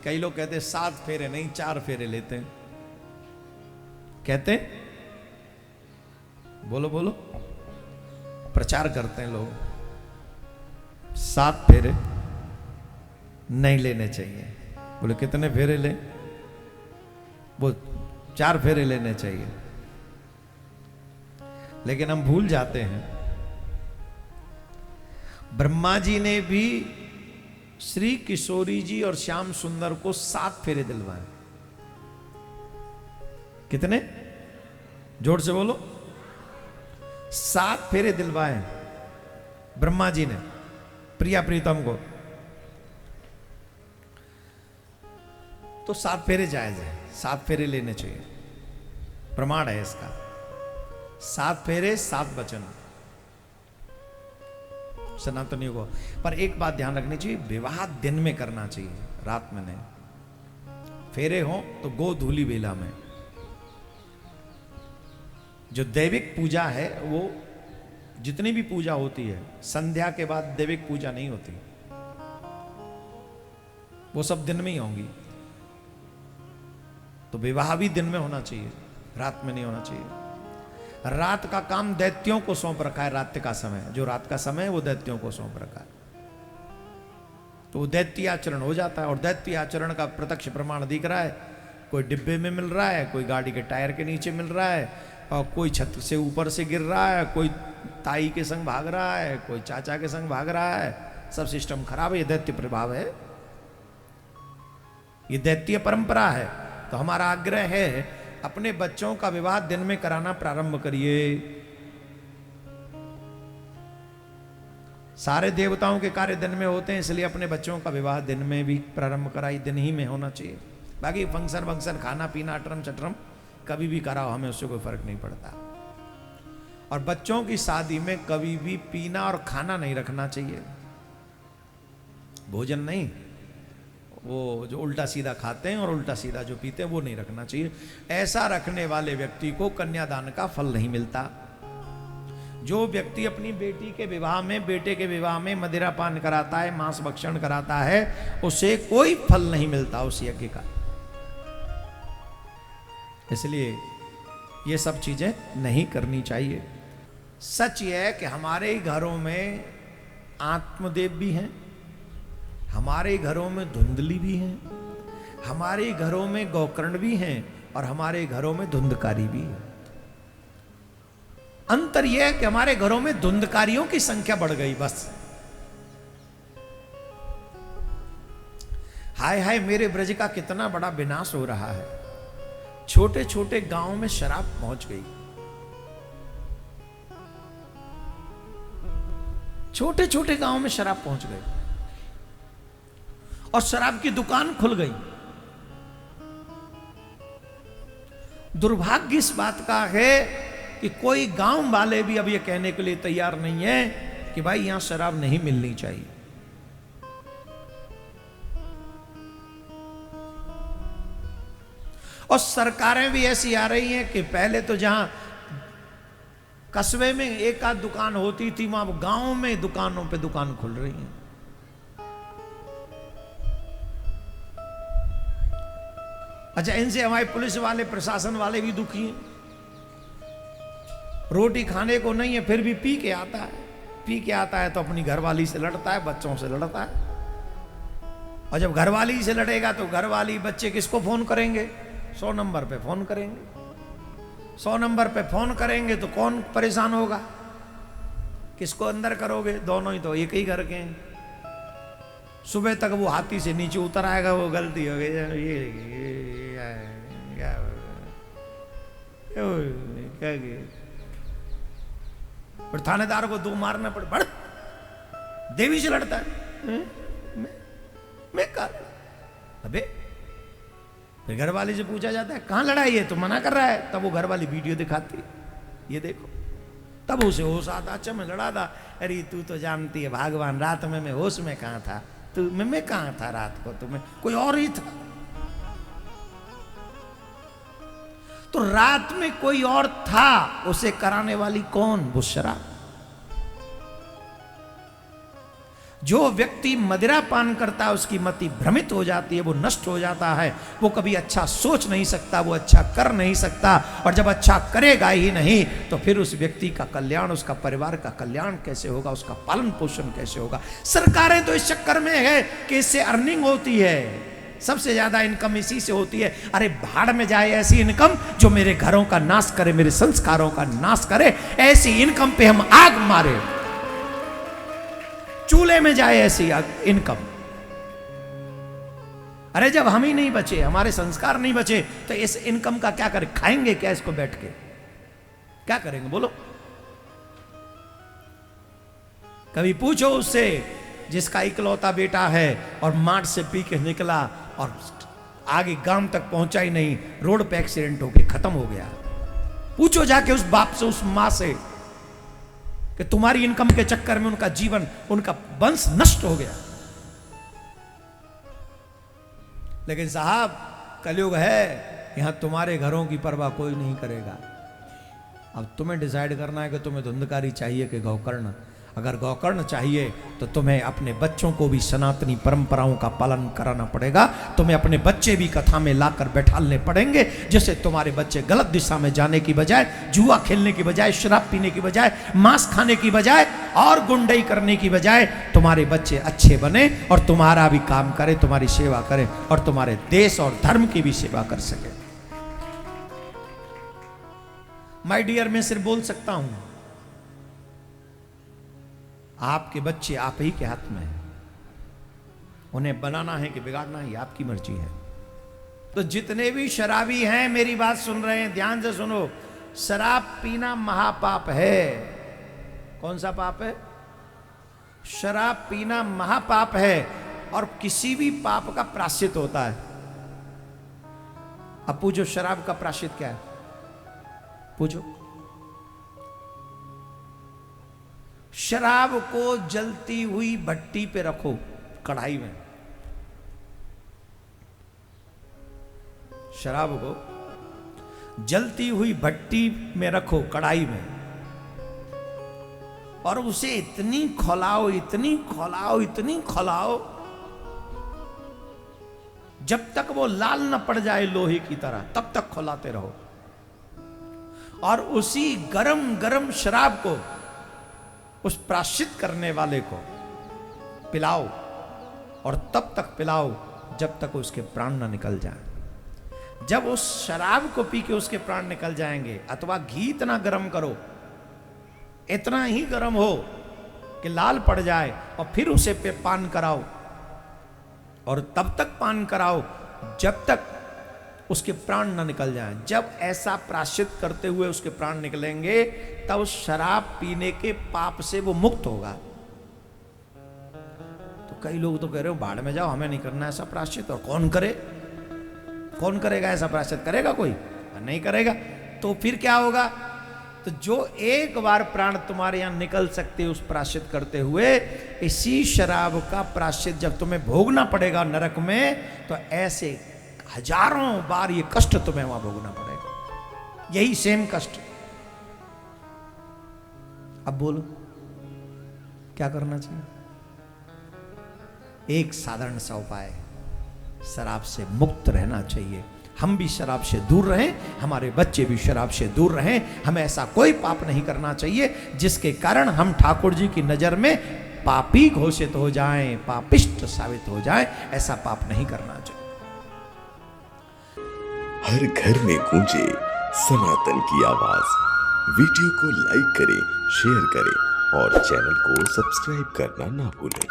कई लोग कहते 7 फेरे नहीं 4 फेरे लेते हैं, कहते बोलो बोलो, प्रचार करते हैं लोग, 7 फेरे नहीं लेने चाहिए। बोले कितने फेरे ले? वो 4 फेरे लेने चाहिए। लेकिन हम भूल जाते हैं ब्रह्मा जी ने भी श्री किशोरी जी और श्याम सुंदर को 7 फेरे दिलवाए। कितने? जोर से बोलो। 7 फेरे दिलवाए ब्रह्मा जी ने प्रिया प्रीतम को। तो 7 फेरे जायज है, 7 फेरे लेने चाहिए, प्रमाण है इसका। 7 फेरे 7 वचन सनातनियों को। पर एक बात ध्यान रखनी चाहिए, विवाह दिन में करना चाहिए, रात में नहीं। फेरे हो तो गोधूली बेला में। जो दैविक पूजा है वो जितनी भी पूजा होती है संध्या के बाद दैविक पूजा नहीं होती, वो सब दिन में ही होंगी। तो विवाह भी दिन में होना चाहिए, रात में नहीं होना चाहिए। रात का काम दैत्यों को सौंप रखा है, रात का समय, जो रात का समय है वो दैत्यों को सौंप रखा है। तो वो दैत्य आचरण हो जाता है। और दैत्य आचरण का प्रत्यक्ष प्रमाण दिख रहा है। कोई डिब्बे में मिल रहा है, कोई गाड़ी के टायर के नीचे मिल रहा है, और कोई छत से ऊपर से गिर रहा है, कोई ताई के संग भाग रहा है, कोई चाचा के संग भाग रहा है। सब सिस्टम खराब है। ये दैत्य प्रभाव है, ये दैत्य परंपरा है। तो हमारा आग्रह है अपने बच्चों का विवाह दिन में कराना प्रारंभ करिए। सारे देवताओं के कार्य दिन में होते हैं, इसलिए अपने बच्चों का विवाह दिन में भी प्रारंभ कराई, दिन ही में होना चाहिए। बाकी फंक्शन खाना पीना अटरम चटरम कभी भी कराओ, हमें उससे कोई फर्क नहीं पड़ता। और बच्चों की शादी में कभी भी पीना और खाना नहीं रखना चाहिए, भोजन नहीं। वो जो उल्टा सीधा खाते हैं और उल्टा सीधा जो पीते हैं वो नहीं रखना चाहिए। ऐसा रखने वाले व्यक्ति को कन्यादान का फल नहीं मिलता। जो व्यक्ति अपनी बेटी के विवाह में, बेटे के विवाह में मदिरा पान कराता है, मांस भक्षण कराता है, उसे कोई फल नहीं मिलता उस यज्ञ का। इसलिए ये सब चीजें नहीं करनी चाहिए। सच यह है कि हमारे घरों में आत्मदेव भी हैं, हमारे घरों में धुंधली भी हैं, हमारे घरों में गौकर्ण भी हैं, और हमारे घरों में धुंधकारी भी है। अंतर यह है कि हमारे घरों में धुंधकारियों की संख्या बढ़ गई बस। हाय हाय मेरे ब्रज का कितना बड़ा विनाश हो रहा है। छोटे छोटे गांवों में शराब पहुंच गई, छोटे छोटे गांवों में शराब पहुंच गई, और शराब की दुकान खुल गई। दुर्भाग्य इस बात का है कि कोई गांव वाले भी अब ये कहने के लिए तैयार नहीं है कि भाई यहां शराब नहीं मिलनी चाहिए। और सरकारें भी ऐसी आ रही हैं कि पहले तो जहां कस्बे में एक आध दुकान होती थी, वहां गांव में दुकानों पे दुकान खुल रही हैं। अच्छा, इनसे हमारे पुलिस वाले प्रशासन वाले भी दुखी हैं। रोटी खाने को नहीं है फिर भी पी के आता है, पी के आता है तो अपनी घरवाली से लड़ता है, बच्चों से लड़ता है। और जब घरवाली से लड़ेगा तो घरवाली बच्चे किसको फोन करेंगे? 100 नंबर पे फोन करेंगे। 100 नंबर पे फोन करेंगे तो कौन परेशान होगा? किसको अंदर करोगे? दोनों ही तो एक ही घर के हैं। सुबह तक वो हाथी से नीचे उतर आएगा, वो गलती हो गई, क्या और थानेदार को 2 मारना पड़े, बढ़ देवी से लड़ता है। मैं कहा अबे, फिर घर वाली से पूछा जाता है कहां लड़ाई है, तो मना कर रहा है। तब वो घर वाली वीडियो दिखाती है, ये देखो। तब उसे होश आता, अच्छा मैं लड़ा था। अरे तू तो जानती है भगवान, रात में मैं होश में कहां था, तू मैं कहां था रात को, तुम्हें कोई और ही था। तो रात में कोई और था, उसे कराने वाली कौन? वो शराब। जो व्यक्ति मदिरा पान करता है उसकी मति भ्रमित हो जाती है, वो नष्ट हो जाता है, वो कभी अच्छा सोच नहीं सकता, वो अच्छा कर नहीं सकता, और जब अच्छा करेगा ही नहीं तो फिर उस व्यक्ति का कल्याण, उसका परिवार का कल्याण कैसे होगा, उसका पालन पोषण कैसे होगा। सरकारें तो इस चक्कर में है कि इससे अर्निंग होती है, सबसे ज्यादा इनकम इसी से होती है। अरे भाड़ में जाए ऐसी इनकम जो मेरे घरों का नाश करे, मेरे संस्कारों का नाश करे, ऐसी इनकम पे हम आग मारे, चूल्हे में जाए ऐसी इनकम। अरे जब हम ही नहीं बचे, हमारे संस्कार नहीं बचे, तो इस इनकम का क्या करें? खाएंगे क्या इसको बैठ के? क्या करेंगे बोलो? कभी पूछो उससे जिसका इकलौता बेटा है और मार्ट से पी के निकला और आगे गांव तक पहुंचा ही नहीं, रोड पे एक्सीडेंट हो गया, खत्म हो गया। पूछो जाके उस बाप से, उस मां से कि तुम्हारी इनकम के चक्कर में उनका जीवन, उनका वंश नष्ट हो गया। लेकिन साहब कलयुग है, यहां तुम्हारे घरों की परवाह कोई नहीं करेगा। अब तुम्हें डिसाइड करना है कि तुम्हें धुंधकारी चाहिए कि गौकर्ण। अगर गौकर्ण चाहिए तो तुम्हें अपने बच्चों को भी सनातनी परंपराओं का पालन कराना पड़ेगा। तुम्हें अपने बच्चे भी कथा में लाकर बैठालने पड़ेंगे, जिससे तुम्हारे बच्चे गलत दिशा में जाने की बजाय, जुआ खेलने की बजाय, शराब पीने की बजाय, मांस खाने की बजाय और गुंडई करने की बजाय तुम्हारे बच्चे अच्छे बने और तुम्हारा भी काम करें, तुम्हारी सेवा करें और तुम्हारे देश और धर्म की भी सेवा कर सके। माय डियर, मैं सिर्फ बोल सकता हूं, आपके बच्चे आप ही के हाथ में हैं। उन्हें बनाना है कि बिगाड़ना है, आपकी मर्जी है। तो जितने भी शराबी हैं मेरी बात सुन रहे हैं, ध्यान से सुनो। शराब पीना महापाप है। कौन सा पाप है? शराब पीना महापाप है और किसी भी पाप का प्रायश्चित होता है। अब पूछो शराब का प्रायश्चित क्या है? पूछो। शराब को जलती हुई भट्टी पे रखो, कढ़ाई में। शराब को जलती हुई भट्टी में रखो, कढ़ाई में, और उसे इतनी खौलाओ, इतनी खौलाओ, इतनी खौलाओ जब तक वो लाल न पड़ जाए लोहे की तरह, तब तक खौलाते रहो। और उसी गरम गरम शराब को उस प्राश्चित करने वाले को पिलाओ, और तब तक पिलाओ जब तक उसके प्राण न निकल जाए। जब उस शराब को पी के उसके प्राण निकल जाएंगे, अथवा घी इतना गर्म करो, इतना ही गर्म हो कि लाल पड़ जाए, और फिर उसे पे पान कराओ, और तब तक पान कराओ जब तक उसके प्राण न निकल जाएं। जब ऐसा प्रायश्चित करते हुए उसके प्राण निकलेंगे, तब उस शराब पीने के पाप से वो मुक्त होगा। तो कई लोग तो कह रहे हो बाढ़ में जाओ, हमें नहीं करना ऐसा प्रायश्चित। और कौन करे? कौन करेगा ऐसा प्रायश्चित? करेगा कोई? नहीं करेगा। तो फिर क्या होगा? तो जो एक बार प्राण तुम्हारे यहां निकल सकते उस प्रायश्चित करते हुए, इसी शराब का प्रायश्चित जब तुम्हें भोगना पड़ेगा नरक में, तो ऐसे हजारों बार ये कष्ट तुम्हें वहां भोगना पड़ेगा, यही सेम कष्ट। अब बोलो क्या करना चाहिए? एक साधारण सा उपाय, शराब से मुक्त रहना चाहिए। हम भी शराब से दूर रहें, हमारे बच्चे भी शराब से दूर रहें। हमें ऐसा कोई पाप नहीं करना चाहिए जिसके कारण हम ठाकुर जी की नजर में पापी घोषित हो जाएं, पापिष्ट साबित हो जाएं। ऐसा पाप नहीं करना चाहिए। हर घर में गूंजे सनातन की आवाज। वीडियो को लाइक करें, शेयर करें और चैनल को सब्सक्राइब करना ना भूलें।